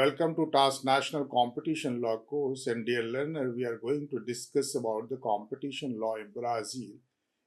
Welcome to Task National Competition Law course, and dear learner, we are going to discuss about the competition law in Brazil.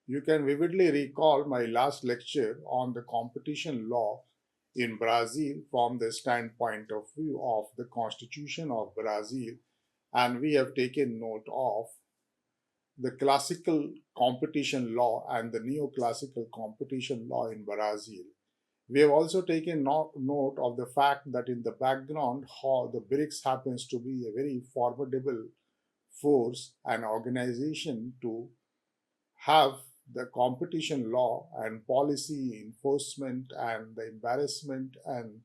You can vividly recall my last lecture on the competition law in Brazil from the standpoint of view of the Constitution of Brazil, and we have taken note of the classical competition law and the neoclassical competition law in Brazil. We have also taken note of the fact that in the background, how the BRICS happens to be a very formidable force and organization to have the competition law and policy enforcement and the embarrassment and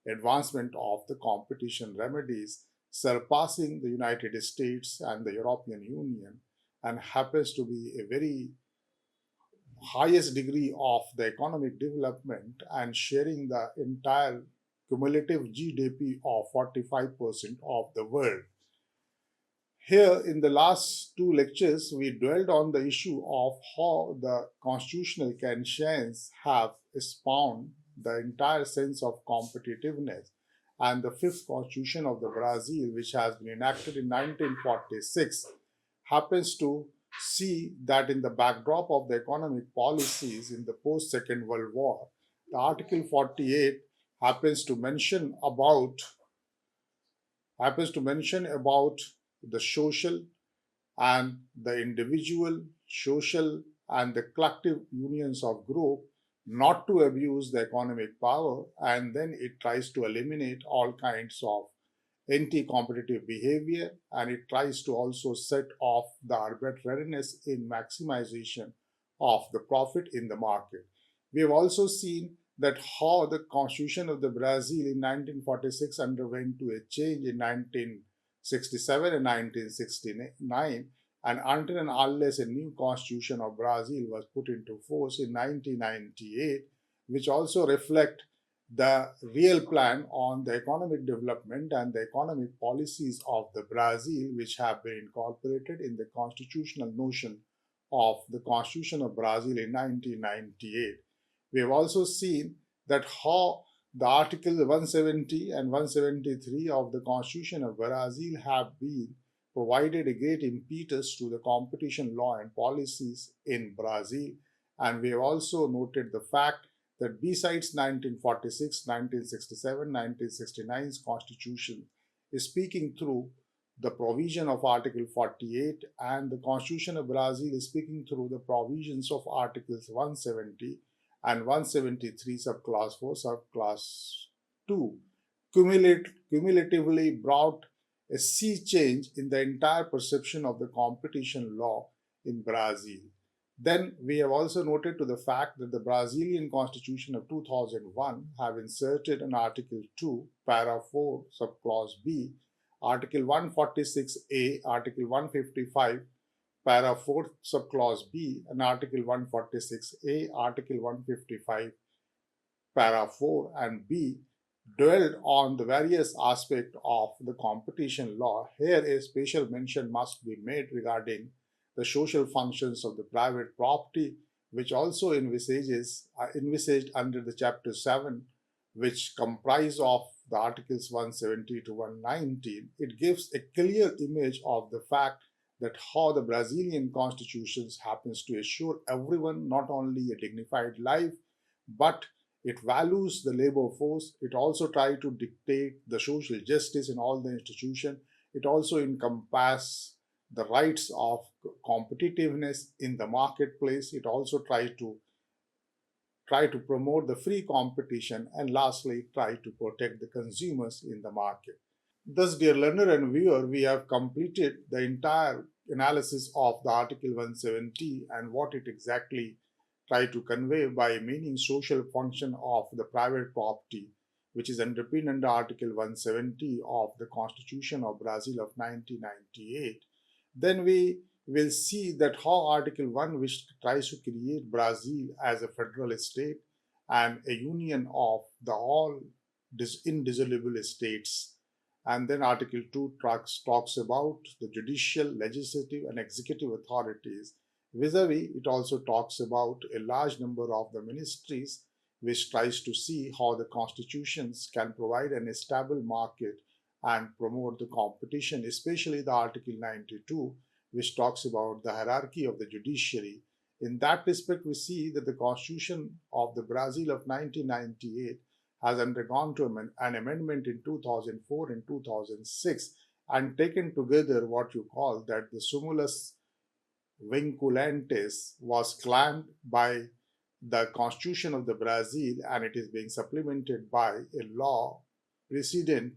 advancement of the competition remedies surpassing the United States and the European Union, and happens to be a very highest degree of the economic development and sharing the entire cumulative GDP of 45% of the world. Here, in the last two lectures, we dwelled on the issue of how the constitutional conscience have spawned the entire sense of competitiveness, and the fifth constitution of the Brazil, which has been enacted in 1946, happens to see that in the backdrop of the economic policies in the post Second World War, the Article 48 happens to mention about the social and the individual, social and the collective unions of group not to abuse the economic power, and then it tries to eliminate all kinds of anti-competitive behavior, and it tries to also set off the arbitrariness in maximization of the profit in the market. We have also seen that how the constitution of the Brazil in 1946 underwent to a change in 1967 and 1969, and until and unless a new constitution of Brazil was put into force in 1998, which also reflect the real plan on the economic development and the economic policies of the Brazil, which have been incorporated in the constitutional notion of the Constitution of Brazil in 1998. We have also seen that how the Article 170 and 173 of the Constitution of Brazil have been provided a great impetus to the competition law and policies in Brazil. And we have also noted the fact that besides 1946, 1967, 1969's constitution is speaking through the provision of Article 48, and the Constitution of Brazil is speaking through the provisions of Articles 170 and 173 subclass 4, subclass 2, cumulatively brought a sea change in the entire perception of the competition law in Brazil. Then we have also noted to the fact that the Brazilian Constitution of 2001 have inserted an Article 2, Para 4, subclause B, Article 146A, Article 155, Para 4, subclause B, and Article 146A, Article 155, Para 4 and B dwelled on the various aspects of the competition law. Here, a special mention must be made regarding the social functions of the private property, which also envisaged under the Chapter 7, which comprise of the Articles 170 to 119. It gives a clear image of the fact that how the Brazilian constitutions happens to assure everyone not only a dignified life, but it values the labor force. It also tries to dictate the social justice in all the institutions. It also encompasses the rights of competitiveness in the marketplace. It also tries to promote the free competition, and lastly try to protect the consumers in the market. Thus, dear learner and viewer, we have completed the entire analysis of the Article 170 and what it exactly try to convey by meaning social function of the private property, which is underpinned under Article 170 of the Constitution of Brazil of 1998. Then we will see that how Article 1, which tries to create Brazil as a federal state and a union of the all indissoluble states. And then Article 2 talks about the judicial, legislative, and executive authorities. Vis-a-vis, it also talks about a large number of the ministries, which tries to see how the constitutions can provide an stable market and promote the competition, especially the Article 92, which talks about the hierarchy of the judiciary. In that respect, we see that the Constitution of the Brazil of 1998 has undergone to an amendment in 2004 and 2006 and taken together what you call that the sumulus vinculantes was claimed by the Constitution of the Brazil, and it is being supplemented by a law precedent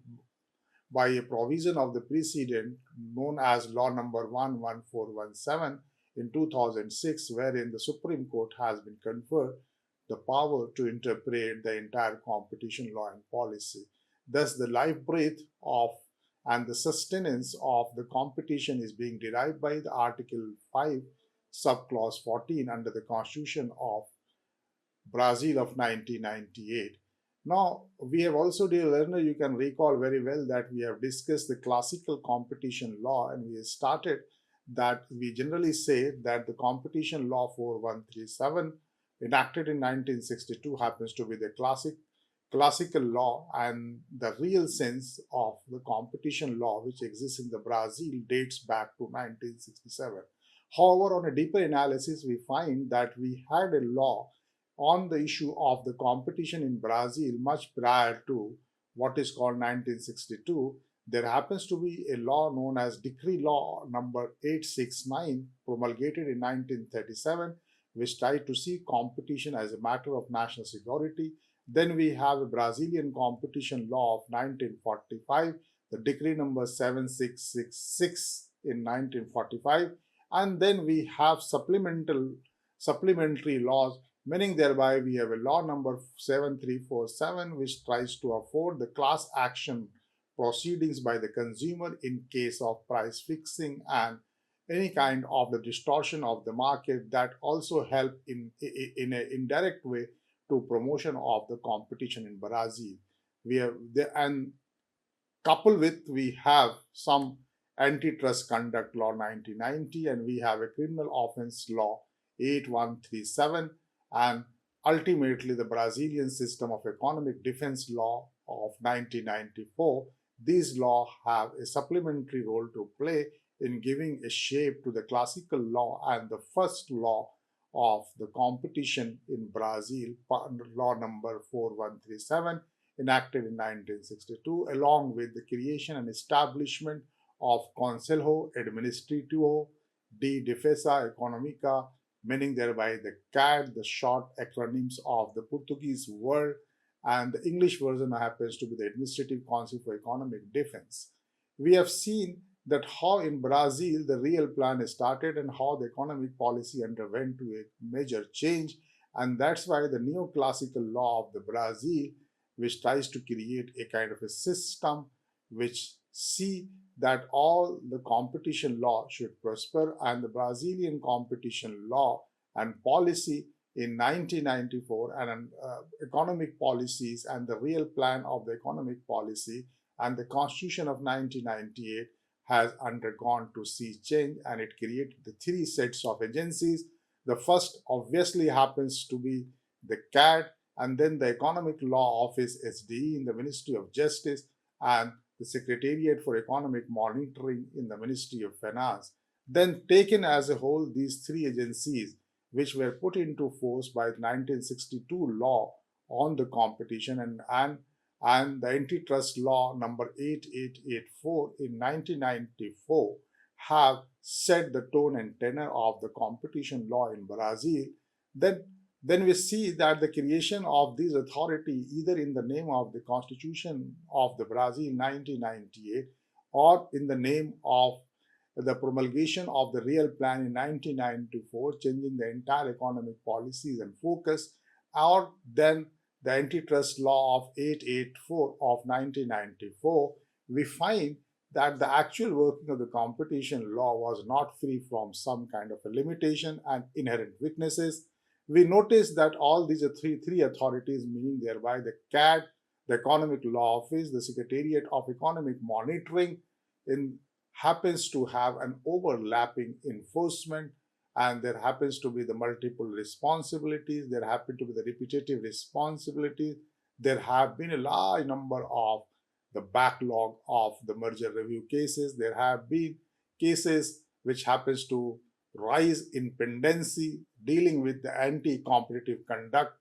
by a provision of the precedent known as Law Number 11417 in 2006, wherein the Supreme Court has been conferred the power to interpret the entire competition law and policy. Thus, the life breath of and the sustenance of the competition is being derived by the Article 5, subclause 14 under the Constitution of Brazil of 1998. Now, we have also, dear learner, you can recall very well that we have discussed the classical competition law, and we started that we generally say that the competition law 4137 enacted in 1962 happens to be the classical law, and the real sense of the competition law which exists in the Brazil dates back to 1967. However, on a deeper analysis, we find that we had a law on the issue of the competition in Brazil much prior to what is called 1962. There happens to be a law known as Decree Law number 869 promulgated in 1937, which tried to see competition as a matter of national security. Then we have a Brazilian competition law of 1945, the decree number 7666 in 1945, and then we have supplementary laws, meaning thereby we have a law number 7347 which tries to afford the class action proceedings by the consumer in case of price fixing and any kind of the distortion of the market that also help in an indirect way to promotion of the competition in Brazil. We have and coupled with we have some antitrust conduct law 1990, and we have a criminal offense law 8137, and ultimately the Brazilian system of economic defense law of 1994. These laws have a supplementary role to play in giving a shape to the classical law and the first law of the competition in Brazil, law number 4137, enacted in 1962, along with the creation and establishment of Conselho Administrativo de Defesa Econômica, meaning thereby the CAD, the short acronyms of the Portuguese word, and the English version happens to be the Administrative Council for Economic Defense. We have seen that how in Brazil the real plan started and how the economic policy underwent to a major change, and that's why the neoclassical law of the Brazil, which tries to create a kind of a system which see that all the competition law should prosper, and the Brazilian competition law and policy in 1994 and economic policies and the real plan of the economic policy and the Constitution of 1998 has undergone to see change, and it created the three sets of agencies. The first obviously happens to be the CAD, and then the Economic Law Office SDE in the Ministry of Justice, and the Secretariat for Economic Monitoring in the Ministry of Finance. Then taken as a whole, these three agencies, which were put into force by the 1962 law on the competition and the antitrust law number 8884 in 1994, have set the tone and tenor of the competition law in Brazil. Then we see that the creation of this authority, either in the name of the Constitution of the Brazil 1998 or in the name of the promulgation of the real plan in 1994, changing the entire economic policies and focus, or then the antitrust law of 884 of 1994, we find that the actual working of the competition law was not free from some kind of a limitation and inherent weaknesses. We notice that all these are three authorities, meaning thereby the CAD, the Economic Law Office, the Secretariat of Economic Monitoring, happens to have an overlapping enforcement, and there happens to be the multiple responsibilities, there happen to be the repetitive responsibilities, there have been a large number of the backlog of the merger review cases. There have been cases which happens to rise in pendency dealing with the anti-competitive conduct,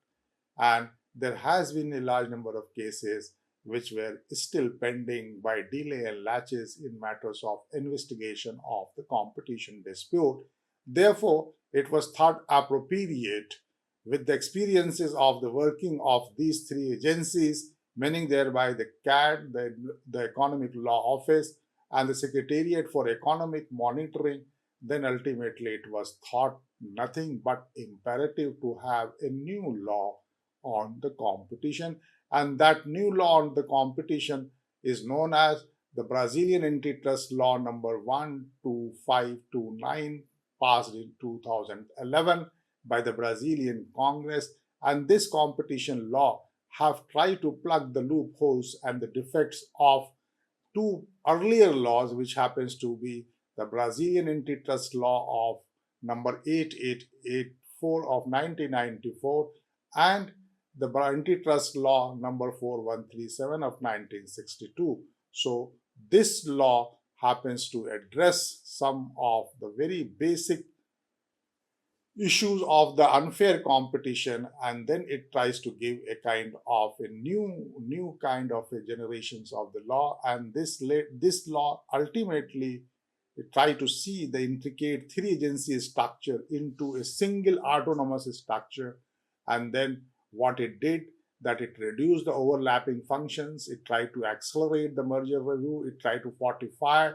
and there has been a large number of cases which were still pending by delay and latches in matters of investigation of the competition dispute. Therefore, it was thought appropriate, with the experiences of the working of these three agencies, meaning thereby the CAD, the Economic Law Office, and the Secretariat for Economic Monitoring, then ultimately it was thought nothing but imperative to have a new law on the competition. And that new law on the competition is known as the Brazilian Antitrust Law number 12529, passed in 2011 by the Brazilian Congress. And this competition law have tried to plug the loopholes and the defects of two earlier laws, which happens to be the Brazilian Antitrust Law of number 8884 of 1994 and the Antitrust Law number 4137 of 1962. So this law happens to address some of the very basic issues of the unfair competition, and then it tries to give a kind of a new kind of a generations of the law. And this law ultimately try to see the intricate three agency structure into a single autonomous structure. And then what it did, that it reduced the overlapping functions, it tried to accelerate the merger review, it tried to fortify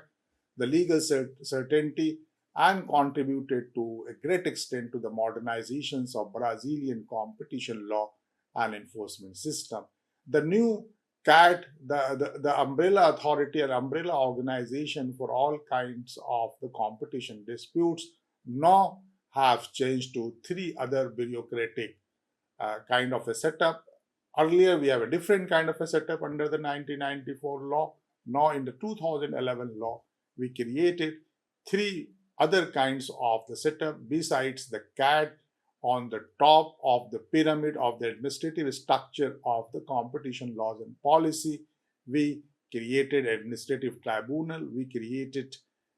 the legal certainty, and contributed to a great extent to the modernizations of Brazilian competition law and enforcement system. The new CAT, the umbrella authority or umbrella organization for all kinds of the competition disputes, now have changed to three other bureaucratic kind of a setup. Earlier, we have a different kind of a setup under the 1994 law. Now, in the 2011 law, we created three other kinds of the setup besides the CAD. On the top of the pyramid of the administrative structure of the competition laws and policy, we created administrative tribunal, we created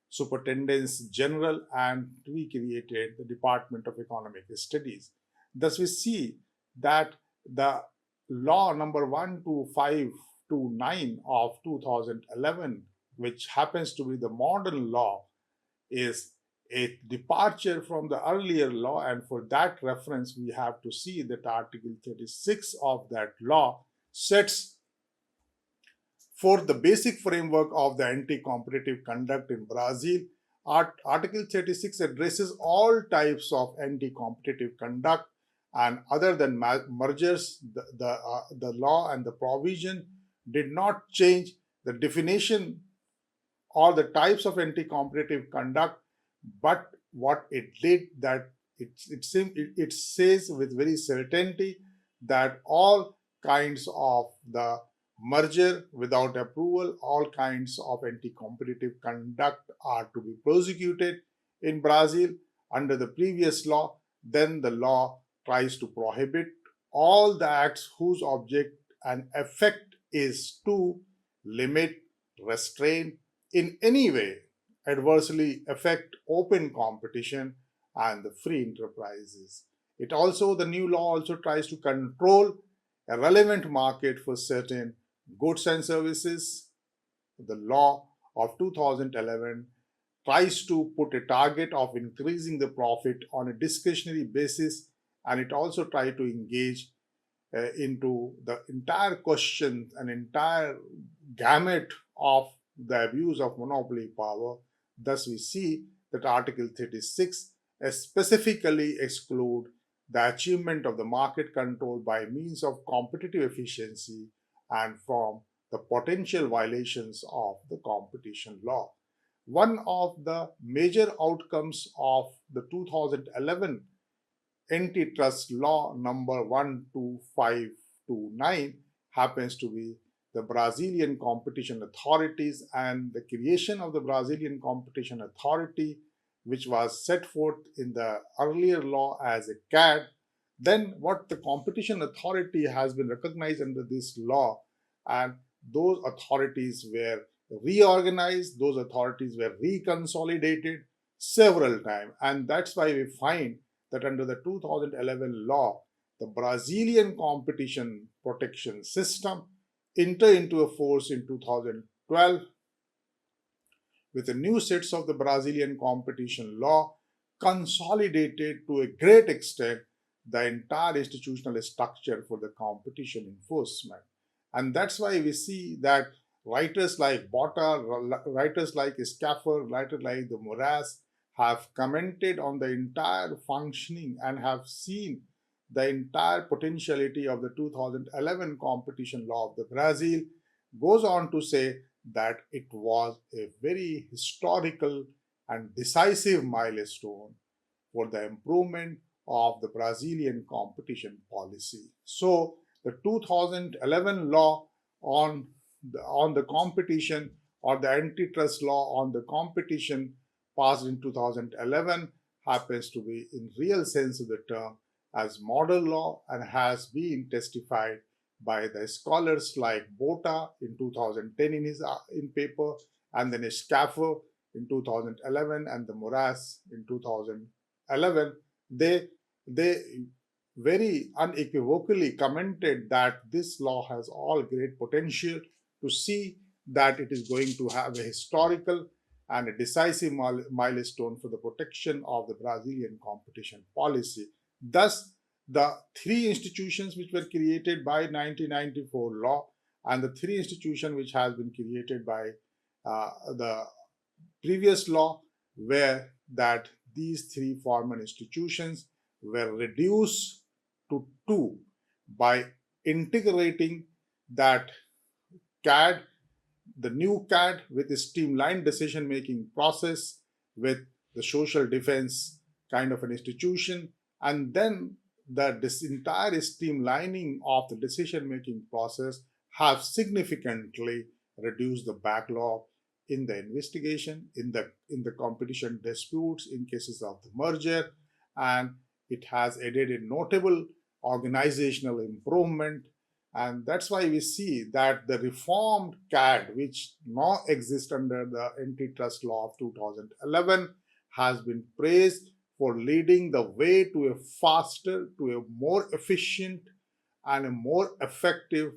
superintendents general, and we created the Department of Economic Studies. Thus, we see that the law number 12529 of 2011, which happens to be the modern law, is a departure from the earlier law, and for that reference we have to see that Article 36 of that law sets forth the basic framework of the anti-competitive conduct in Brazil. Article 36 addresses all types of anti-competitive conduct, and other than mergers, the law and the provision did not change the definition or the types of anti-competitive conduct, but what it did, that it says with very certainty that all kinds of the merger without approval, all kinds of anti-competitive conduct are to be prosecuted in Brazil under the previous law. Then the law tries to prohibit all the acts whose object and effect is to limit, restrain, in any way adversely affect open competition and the free enterprises. The new law also tries to control a relevant market for certain goods and services. The law of 2011 tries to put a target of increasing the profit on a discretionary basis, and it also tries to engage into the entire question, an entire gamut of the abuse of monopoly power. Thus, we see that Article 36 specifically exclude the achievement of the market control by means of competitive efficiency and from the potential violations of the competition law. One of the major outcomes of the 2011 antitrust law number 12529 happens to be the Brazilian Competition Authorities, and the creation of the Brazilian Competition Authority, which was set forth in the earlier law as a CAD. Then what the Competition Authority has been recognized under this law, and those authorities were reorganized, those authorities were reconsolidated several times. And that's why we find that under the 2011 law, the Brazilian competition protection system entered into a force in 2012 with the new sets of the Brazilian competition law consolidated to a great extent the entire institutional structure for the competition enforcement. And that's why we see that writers like Botta, writers like Scaffer, writers like the Moraes have commented on the entire functioning and have seen the entire potentiality of the 2011 competition law of the Brazil, goes on to say that it was a very historical and decisive milestone for the improvement of the Brazilian competition policy. So, the 2011 law on the competition, or the antitrust law on the competition passed in 2011, happens to be, in real sense of the term, as model law and has been testified by the scholars like Botta in 2010 in his in paper, and then Scaffer in 2011, and the Moraes in 2011. They very unequivocally commented that this law has all great potential to see that it is going to have a historical and a decisive milestone for the protection of the Brazilian competition policy. Thus, the three institutions which were created by 1994 law and the three institutions which has been created by the previous law were that these three formal institutions were reduced to two by integrating that CAD, the new CAD with a streamlined decision making process with the social defense kind of an institution, and then this entire streamlining of the decision making process have significantly reduced the backlog in the investigation, in the competition disputes in cases of the merger, and it has added a notable organizational improvement. And that's why we see that the reformed CAD, which now exists under the antitrust law of 2011, has been praised for leading the way to a faster, to a more efficient, and a more effective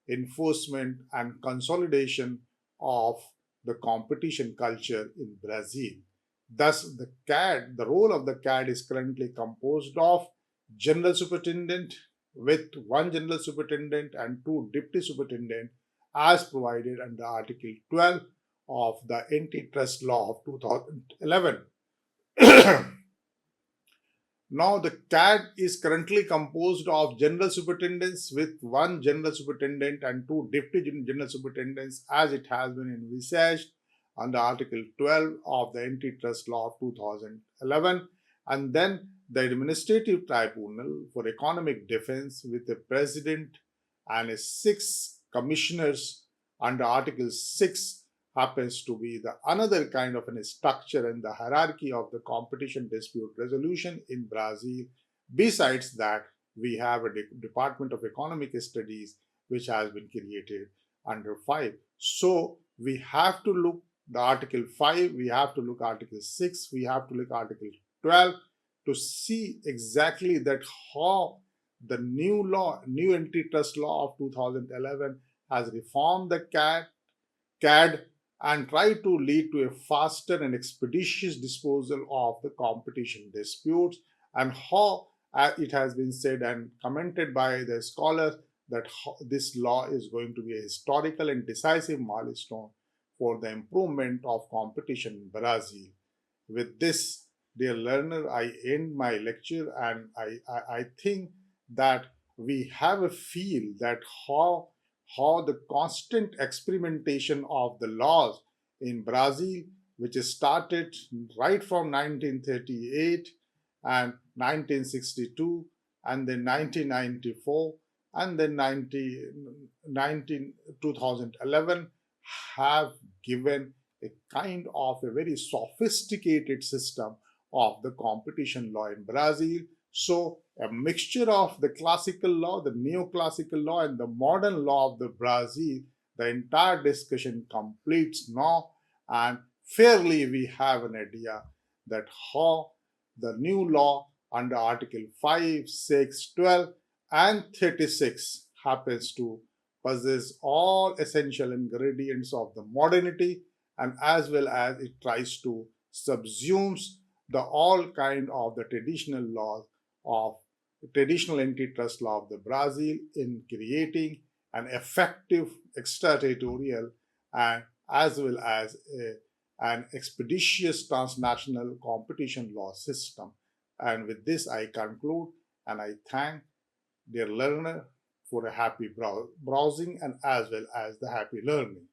enforcement and consolidation of the competition culture in Brazil. Thus, the CAD, the role of the CAD is currently composed of general superintendent with one general superintendent and two deputy superintendent as provided under Article 12 of the antitrust law of 2011. Now, the CAD is currently composed of general superintendents with one general superintendent and two deputy general superintendents as it has been envisaged under Article 12 of the Antitrust Law of 2011, and then the Administrative Tribunal for Economic Defense with a president and six commissioners under Article 6 happens to be the another kind of a structure in the hierarchy of the competition dispute resolution in Brazil. Besides that, we have a Department of Economic Studies which has been created under 5. So we have to look the Article 5, we have to look Article 6, we have to look Article 12 to see exactly that how the new law, new antitrust law of 2011 has reformed the CAD and try to lead to a faster and expeditious disposal of the competition disputes, and how it has been said and commented by the scholars that this law is going to be a historical and decisive milestone for the improvement of competition in Brazil. With this, dear learner, I end my lecture, and I think that we have a feel that how the constant experimentation of the laws in Brazil, which started right from 1938 and 1962, and then 1994, and then 2011, have given a kind of a very sophisticated system of the competition law in Brazil. So, a mixture of the classical law, the neoclassical law, and the modern law of the Brazil The entire discussion completes now, and fairly we have an idea that how the new law under Article 5, 6, 12, and 36 happens to possess all essential ingredients of the modernity, and as well as it tries to subsumes the all kind of the traditional laws of traditional antitrust law of the Brazil in creating an effective extraterritorial and as well as an expeditious transnational competition law system. And with this, I conclude and I thank dear learner for a happy browsing and as well as the happy learning.